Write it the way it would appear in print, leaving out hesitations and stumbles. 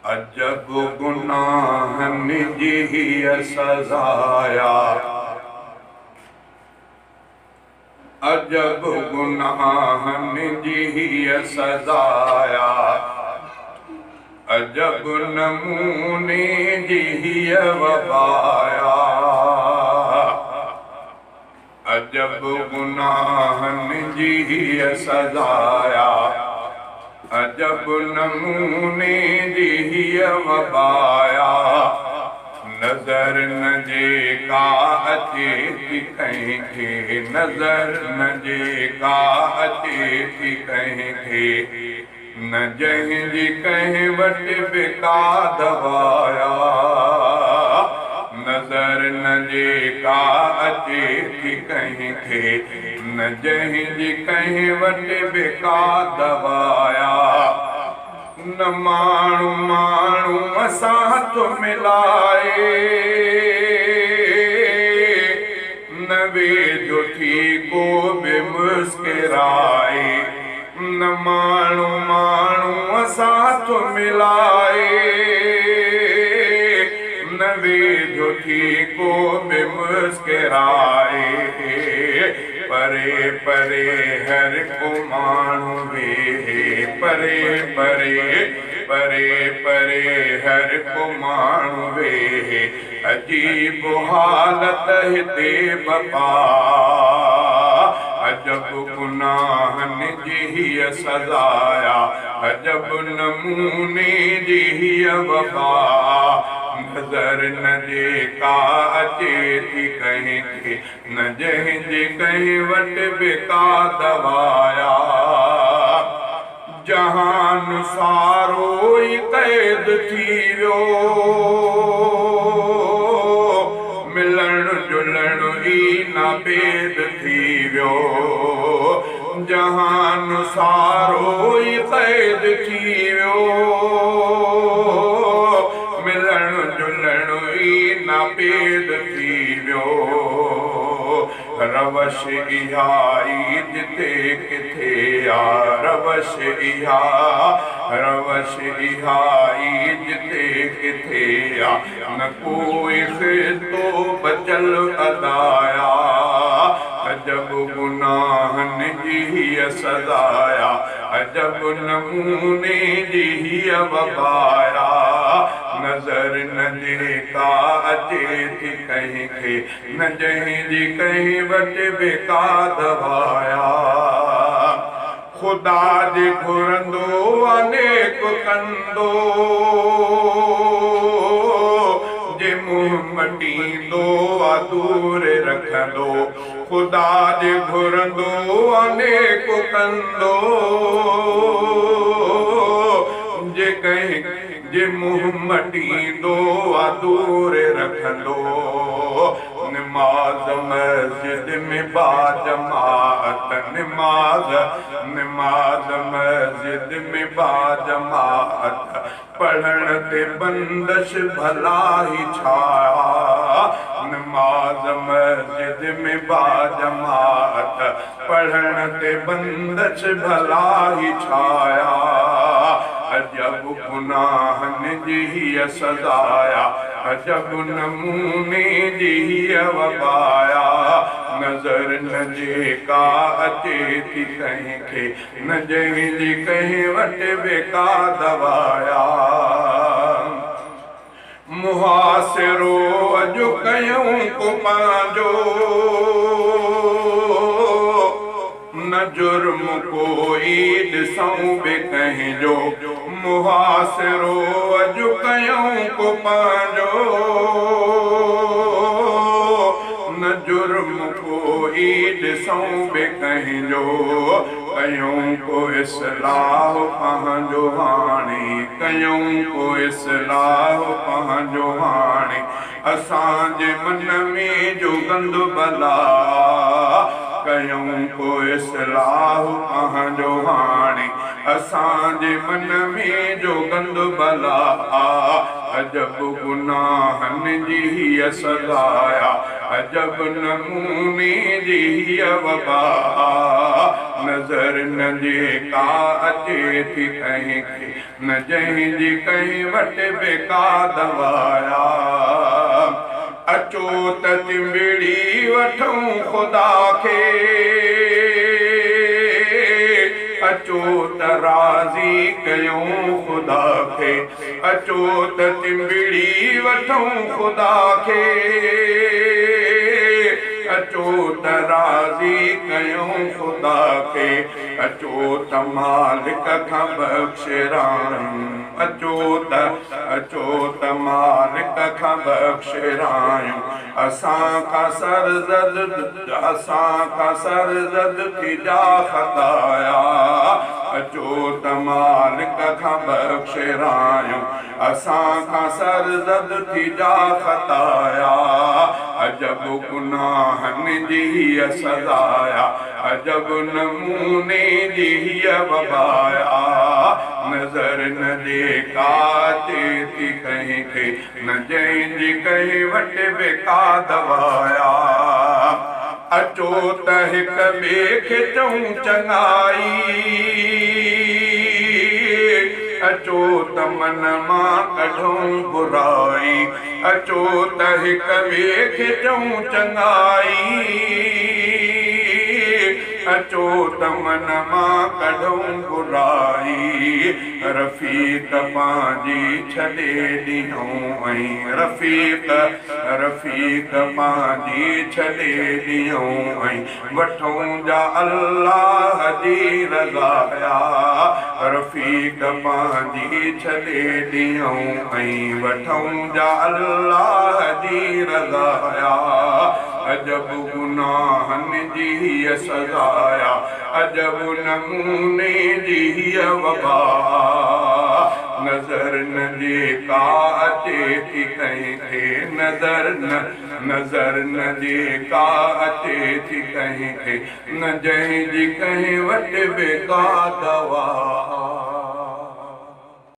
अजब गुनाहन जी सजाया, अजब गुनाहन जी सजाया, अजब नमूने जी वबाया, अजब गुनाहन जी सजाया, अजब नमूने जी वबाया। नजर न जेका अचे थी कंहिंखे, नजर न जेका अचे थी कंहिंखे, न जंहिंजी कंहिं वटि बिका दवाया। नजर न जेका अचे थी कंहिंखे, न जंहिंजी कंहिं वटि बिका दवाया। न माण्हू माण्हू साथ मिलाए, न वेझो थी को बि मुस्किराए। न माण्हू माण्हू साथ मिलाए, न वेझो थी को बि मुस्किराए। परे परे हर को माण्हू वेहे, परे परे परे परे हर को माण्हू वेहे। अजीब हालत हिते बपा, अजब गुनाहन जी सजाया, अजब नमूने जी वबा। नजर न जेका अचे थी कंहिंखे, न जंहिंजे कंहिं वटि बिका दवाया। जहान सारो ई क़ैद थी वियो, मिलण जुलण ई नाबेद थी वियो। जहान सारो ई क़ैद थी वियो, मिलण जुलण ई नाबेद थी वियो। रवश इहा जिते किथे आ, रवश इहा, रवश इहा जिते किथे आ। न कोई ख़ितो बचल अदाया, अजब गुनाहन जी सजाया, अजब नमूने जी वबाया। नजर न जेका अचे थी कंहिंखे, न जंहिंजी कंहिं वटि बिका दवाया। ख़ुदा जे घुरंदो अनेक कंदो, जे मुंहुं मटींदो दूर रखंदो। ख़ुदा जे घुरंदो अनेक कंदो, जे कंहिं जे मुंहुं मटींदो दूर रखंदो। निमाज़ मस्जिद में बाजमात, निमाज़ निमाज़ मस्जिद में बाजमात। पढ़ण ते बंदश भला ही छाया, निमाज़ मस्जिद में बाजमात। पढ़ण ते बंदश भला ही छाया। अजब गुनाहन जी सजाया, अजब नमूने जी वबाया। नजर न जेका अचे थी कंहिंखे, न जंहिंजी कंहिं वटि बिका दवाया। मुहासिरो अॼु कयूं को पंहिंजो, न जुर्म कोई ॾिसूं बि कंहिंजो। मुहासिरो अॼु कयूं को पंहिंजो, न जुर्म कोई ॾिसूं बि कंहिंजो। कयूं को इस्लाह पंहिंजो हाणे, कयूं को इस्लाह पंहिंजो हाणे। असांजे मन में जो गंद भला, कयूं को इस्लाह पंहिंजो हाणे। असांजे मन में जो गंद भला, अजब गुनाहन जी सजाया, अजब नमूने जी वबा। नज़र न जेका अचे थी कंहिंखे न जंहिंजी कंहिं वटि बेका दवाया अचो त चिंबिड़ी वठूं ख़ुदा खे अचो त राज़ी कयूं ख़ुदा खे अचो त चिंबिड़ी वठूं ख़ुदा खे अचो त राज़ी कयूं ख़ुदा खे अचो त मालिक खां बख़्शिरायूं अचो त मालिक खां बख़्शिरायूं असां खां सरज़द थी जा ख़ताया अचो त मालिक खां बख़्शिरायूं असां खां सरज़द थी जा ख़ताया अजब गुनाहनि जी हीअ सज़ाया अजब नमूने जी हीअ वबाया नज़र न जेका अचे थी कंहिंखे न जंहिंजी कंहिं वटि बेका दवाया अचो त हिक ॿिए खे चऊं चङाई अचो त मन मां कढूं बुराई अचो त हिक ॿिए खे चऊं चङाई अचो त मन मां कढूं बुराई रफ़ीक पंहिंजी छॾे ॾियूं ऐं रफ़ीक पंहिंजी छॾे ॾियूं ऐं वठूं जा अल्लाह जी रज़ाया रफ़ीक पंहिंजी छॾे ॾियूं ऐं वठूं जा अल्लाह जी रज़ाया अजब गुनाहनि जी हीअ सज़ाया अजब नमूने जी हीअ वबा नज़र न जेका अचे थी कंहिंखे नज़र न जेका अचे थी कंहिंखे न जंहिंजी कंहिं वटि बेका दवा